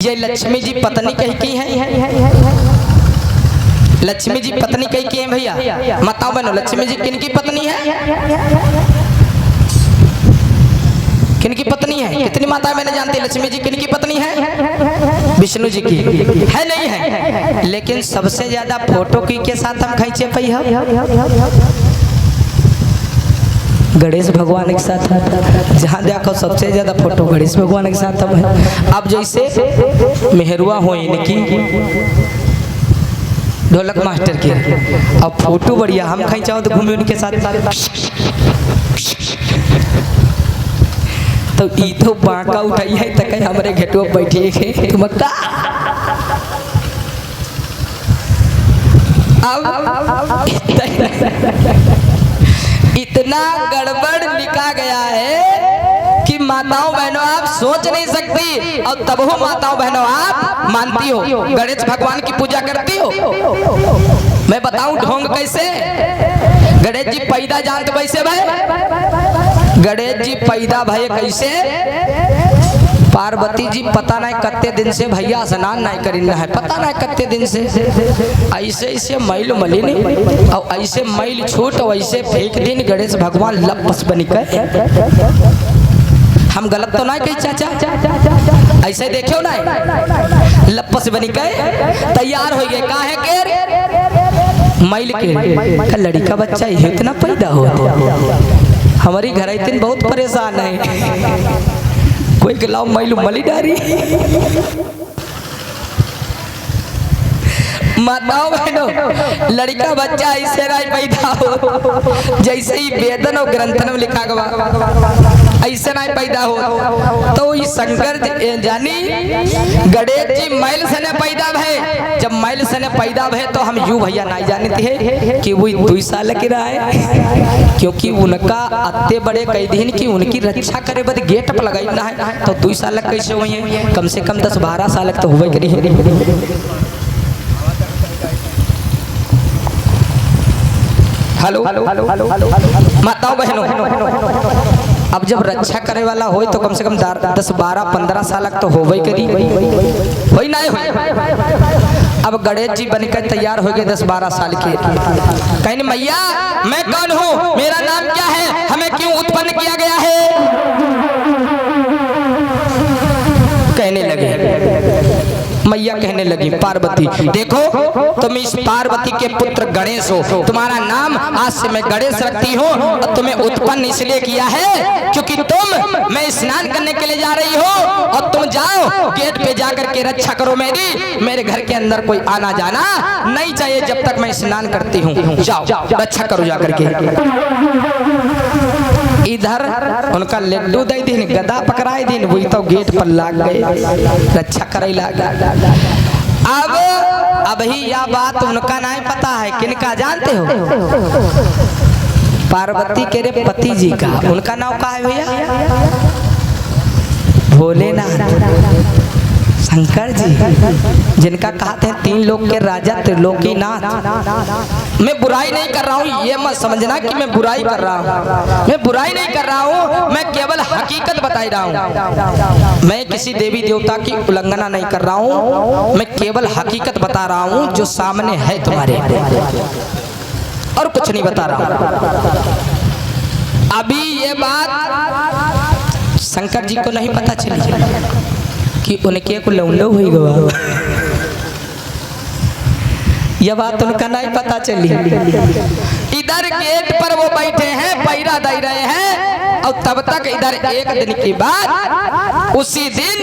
ये लक्ष्मी जी पत्नी कही की है। लक्ष्मी जी पत्नी कही की है भैया, बताओ बनो लक्ष्मी जी किनकी पत्नी है? किनकी पत्नी है? कितनी माताएं मैंने जानती, लक्ष्मी जी किनकी पत्नी है? विष्णु जी की है। नहीं है, लेकिन सबसे ज्यादा फोटो की के साथ हम खींचे पई है गणेश भगवान के साथ। जहाँ देखो सबसे ज्यादा फोटो गणेश भगवान के साथ है। अब जैसे मेहरुआ हो इनकी ढोलक मास्टर की, अब फोटो बढ़िया हम खींचाओ तो घूमे उनके साथ। तो ई तो बांका उठाई है तक हमारे घेटो बैठिए के तुम का इतना गड़बड़ लिखा गया है कि माताओं बहनों आप सोच नहीं सकती, और तब हो माताओं बहनों आप मानती हो, गणेश भगवान की पूजा करती हो। मैं बताऊं ढोंग कैसे। गणेश जी पैदा जानते वैसे भाई, गणेश जी पैदा भय कैसे। पार्वती जी पता नहीं कत्ते दिन से भैया स्नान नहीं करीना है, पता नहीं कत्ते दिन से ऐसे ऐसे मैल मलिन और ऐसे मैल छूट वैसे फेंक दिन गणेश भगवान लपस बन कर। हम गलत तो नहीं कही चाचा, ऐसे देखो ना लपस बन कर तैयार हो गए। कहा है के मैल के लड़का बच्चा इतना पैदा हो। हमारी घर इतनी बहुत परेशान है, कोई गिलाओ मैलू मली डारी। माताओं बहनों लड़का बच्चा ऐसे नहीं पैदा हो जैसे ही वेदन और ग्रंथन में लिखा गया, ऐसे नहीं पैदा हो। तो इस शंकर जानी गणेश जी मैल से ने पैदा भय। जब मैल से ने पैदा भय तो हम यू भैया नहीं जानते हैं कि वो 2 साल के रहा है, क्योंकि उनका अत्ते बड़े कई दिन की उनकी रक्षा करे बद गेट पर लगाई ना है। तो 2 साल कैसे हुई है? कम से कम 10-12 साल तो हुए करी। हेलो माताओं बहनों, अब जब रक्षा करे वाला हो तो कम से कम 10-12-15 साल तो हो गई करी, वही ना हो। अब गणेश जी बनकर तैयार हो गए 10-12 साल के। कहीं मैया मैं कौन हूँ, मेरा नाम क्या है, हमें क्यों उत्पन्न किया गया है? कहने लगे मैया, कहने लगी पार्वती देखो तुम इस पार्वती के पुत्र गणेश हो, तुम्हारा नाम आज से मैं गणेश रखती हूँ, और तुम्हें उत्पन्न इसलिए किया है क्योंकि तुम मैं स्नान करने के लिए जा रही हो, और तुम जाओ गेट पे जाकर के रक्षा करो मेरी। मेरे घर के अंदर कोई आना जाना नहीं चाहिए जब तक मैं स्नान करती हूँ। जाओ रक्षा करो जाकर के। इधर उनका लड्डू दे दिन, गदा पकड़ाई दिन, वही तो गेट पर लाग गए रक्षा करे लाग। अब ही यह बात उनका नहीं पता है, किनका जानते हो? पार्वती के रे पति जी का। उनका नाम का है भैया? भोलेनाथ शंकर जी, जिनका कहते हैं 3 लोक के राजा त्रिलोकीनाथ। मैं बुराई नहीं कर रहा हूँ, ये मत समझना कि मैं बुराई कर रहा हूँ, मैं बुराई नहीं कर रहा हूँ, मैं केवल हकीकत बता रहा हूँ। मैं किसी देवी देवता की उल्लंघना नहीं कर रहा हूँ, मैं केवल हकीकत बता रहा हूँ जो सामने है तुम्हारे, और कुछ नहीं बता रहा हूँ। अभी ये बात शंकर जी को नहीं पता चली कि उनके को लौंडो हुई गवा, यह बात उनका नहीं पता चली। इधर गेट पर वो बैठे हैं, पैरा दे रहे हैं, और तब तक इधर एक दिन की बात, उसी दिन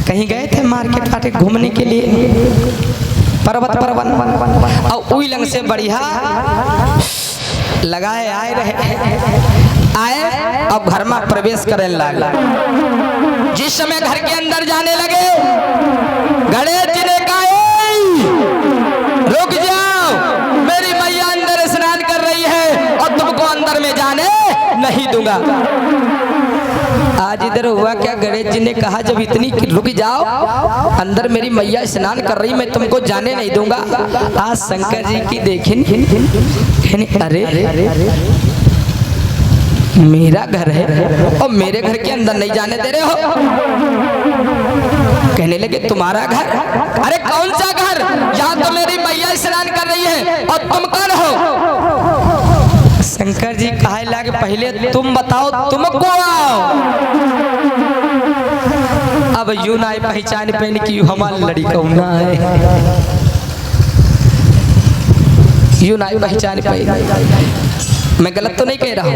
कहीं गए थे मार्केट फाटे घूमने के लिए, पर्वत परवन, और उई लंग से बढ़िया लगाए आए अब घर में प्रवेश करने लगा। जिस समय घर के अंदर जाने लगे, गणेश जी ने कहा रुक जाओ, मेरी मैया अंदर स्नान कर रही है और तुमको अंदर में जाने नहीं दूंगा। आज इधर हुआ क्या, गणेश जी ने कहा जब इतनी रुक जाओ, अंदर मेरी मैया स्नान कर रही, मैं तुमको जाने नहीं दूंगा। आज शंकर जी की देखें, अरे मेरा घर है और मेरे घर के अंदर नहीं जाने दे रहे हो। कहने लगे तुम्हारा घर? अरे कौन सा घर? यहाँ तो मेरी मैया स्नान कर रही है और तुम कौन हो? शंकर जी कहे लगे पहले तुम बताओ तुम को आओ। अब यूं ना पहचान पहन की हमारी लड़ी कौन है, यूं ना पहचान पहन। मैं गलत तो नहीं कह रहा।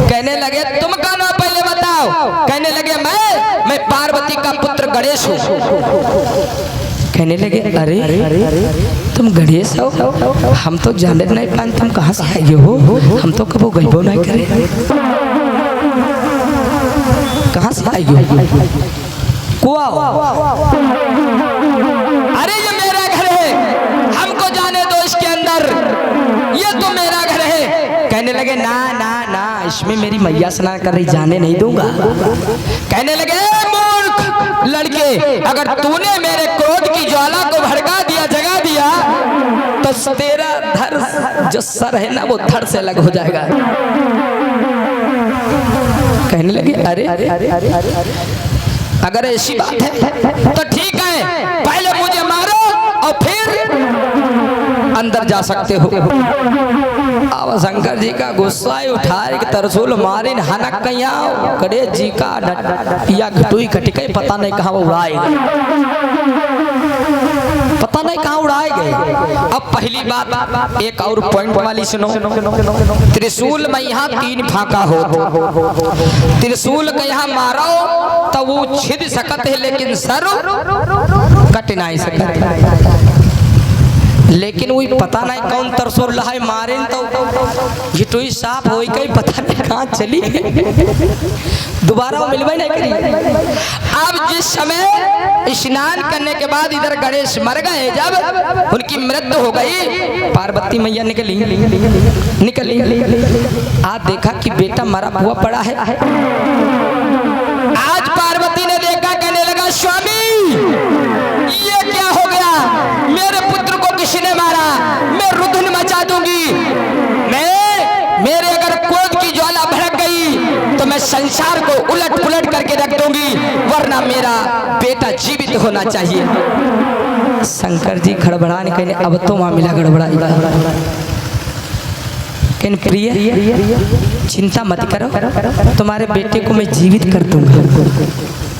कहने लगे तुम कौन हो पहले बताओ। कहने लगे मैं पार्वती का पुत्र गणेश हूँ। कहने लगे अरे तुम गणेश हो? हम तो जाने नहीं पाए तुम कहाँ से आए हो, हम तो कबो गईबो नहीं करे। कहाँ से आए हो? कुआ? अरे ये मेरा घर है, हमको जाने दो इसके अंदर, ये तो मेरा घर है। कहने लगे ना ना ना, इसमें मेरी मैया स्नान कर रही, जाने नहीं दूंगा। कहने लगे मूर्ख लड़के, अगर तूने मेरे क्रोध की ज्वाला को भड़का दिया, जगा दिया, तो तेरा धड़ जो सर है ना वो धड़ से अलग हो जाएगा। कहने लगे अरे अगर ऐसी बात है तो ठीक है, पहले मुझे मारो और फिर अंदर जा सकते हो। अब शंकर जी का गुस्सा उठा एक तरसूल मारे हनक कया गणेश जी का या घटुई खटिके पता नहीं कहाँ उड़ाए, पता नहीं कहाँ उड़ाए गए। अब पहली बात एक और पॉइंट वाली सुनो। त्रिशूल में यहाँ 3 फाका हो, त्रिशूल का यहाँ मारो तो वो छिद सकत है लेकिन सर कट नहीं सकत। लेकिन वही पता नहीं कौन तरसुल है मारे तो घिटुई साफ हो गई, पता नहीं कहाँ चली दोबारा मिलवे नहीं करी। अब जिस समय स्नान करने के बाद इधर गणेश मर गए, जब उनकी मृत्यु हो गई, पार्वती मैया निकली। आज देखा कि बेटा मरा हुआ पड़ा है। आज पार्वती ने देखा, कहने लगा स्वामी ये क्या हो गया, मेरे पुत्र को किसने मारा? मैं रुधन मचा दूंगी, मेरे अगर क्रोध की ज्वाला भड़क गई तो मैं संसार को उलट पुलट करके रख दूंगी, वरना मेरा बेटा जीवित होना चाहिए। शंकर जी खड़बड़ाने कहने अब तो मामला गड़बड़ाएगा। कहने प्रिय चिंता मत करो, तुम्हारे बेटे को मैं जीवित कर दूंगा,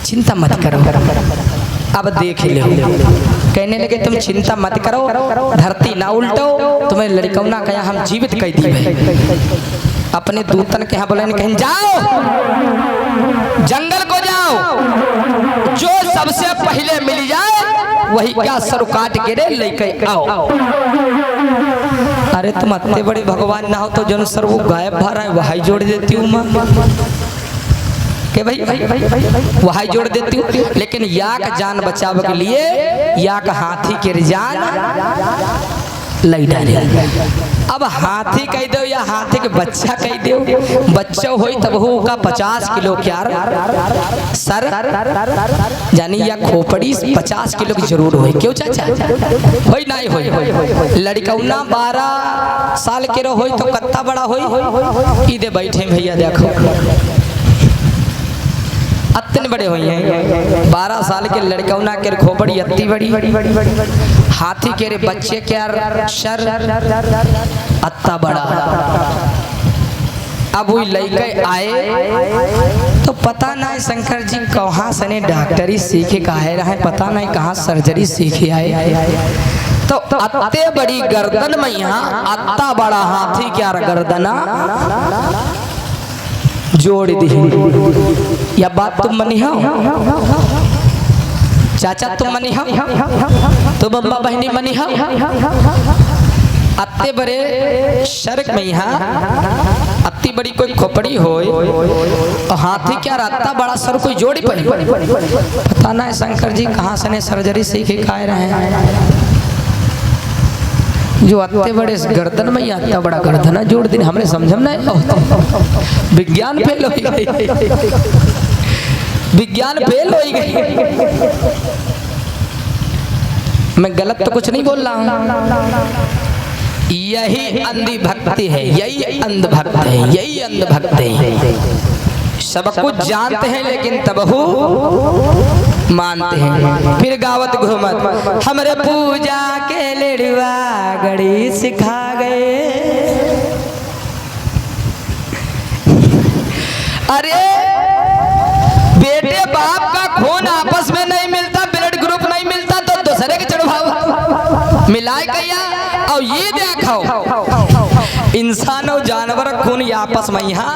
चिंता मत करो। अब देख लो। कहने लगे तुम चिंता मत करो, धरती ना उल्टो, तुम्हें लड़कों ना कहा हम जीवित कह दी। अपने दूतन के यहाँ बोले कहीं जाओ, जंगल को जाओ, जो सबसे पहले मिल जाए वही क्या सर काट गिरे लेके आओ। अरे तुम इतने बड़े भगवान ना हो तो जन सर वो गायब भा रहा है वही जोड़ देती हूँ मैं के भाई वही जोड़ देती हूँ। लेकिन या का जान बचाव के लिए या का हाथी के जान लई डाले। अब हाथी कह दो या हाथी के बच्चा कह दो, बच्चा होई तब हो का 50 किलो क्या सर जानी या खोपड़ी 50 किलो की जरूर हो। क्यों चाचा होई नहीं होई, लड़का 12 साल के रो होई तो कत्ता बड़ा होई। इधे बैठे भैया देखो अतने बड़े हुए हैं, 12 साल के लड़का उना के खोपड़ी अत्ती बड़ी, हाथी के बच्चे के सर अत्ता बड़ा। अब वही लड़के आए तो पता नहीं शंकर जी कहाँ से डॉक्टरी सीखे काहे रहे, पता नहीं कहाँ सर्जरी सीखे आए। तो अत्ते बड़ी गर्दन में यहाँ अत्ता बड़ा हाथी क्या गर्दना जोड़ दी। या बात तुम मनी हो चाचा, तुम मनी हो, तुम अम्मा बहनी मनी हो। अत्ते बड़े शर्क में यहाँ अत्ती बड़ी कोई खोपड़ी हो और हाथी क्या रहता बड़ा सर कोई जोड़ी पड़ी। पता नहीं शंकर जी कहाँ से सर्जरी सीखे खाए रहे हैं, जो अत्ते बड़े गर्दन में आता बड़ा गर्दन जोड़ दिन हमने समझ में नहीं। विज्ञान फेल हो गई, विज्ञान फेल हो गई। मैं गलत तो कुछ नहीं बोल रहा हूँ। यही अंधी भक्ति है, यही अंधभक्त है, यही अंधभक्त है। सब कुछ जानते हैं लेकिन तबहू मानते हैं। फिर गावत घूमत हमरे पूजा के लेड़वा गड़ी सिखा गए। अरे बेटे बाप का खून आपस में नहीं मिलता, ब्लड ग्रुप नहीं मिलता तो दूसरे के चढ़वाओ मिलाए कैया। और ये देखो इंसान और जानवर खून आपस में यहाँ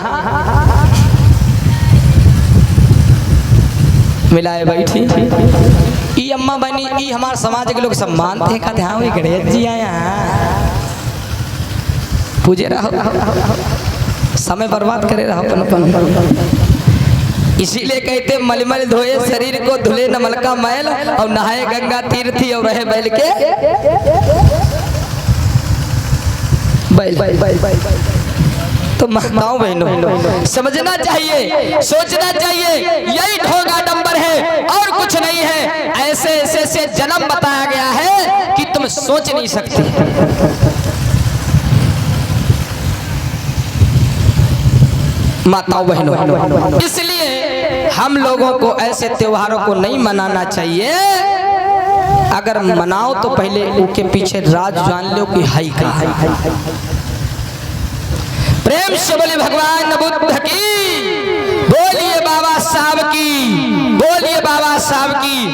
मिलाए बैठी। ई अम्मा बनी ई हमारे समाज के लोग सम्मान थे कहते हाँ वही गणेश जी आया पूजे रहो, समय बर्बाद करे रहो। इसीलिए कहते मलमल धोए शरीर को धुले न मल का मैल, और नहाए गंगा तीर्थी और रहे बैल के बैल। तो माताओं बहनों समझना चाहिए, सोचना चाहिए, यही ढोंग आडंबर है और कुछ नहीं है। ऐसे ऐसे से जन्म बताया गया है कि तुम सोच नहीं सकते। माताओं बहनों इसलिए हम लोगों को ऐसे त्योहारों को नहीं मनाना चाहिए। अगर मनाओ तो पहले उनके पीछे राज जान लो कि हाई का है। प्रेम से बोले भगवान बुद्ध की, बोलिए बाबा साहब की, बोलिए बाबा साहब की।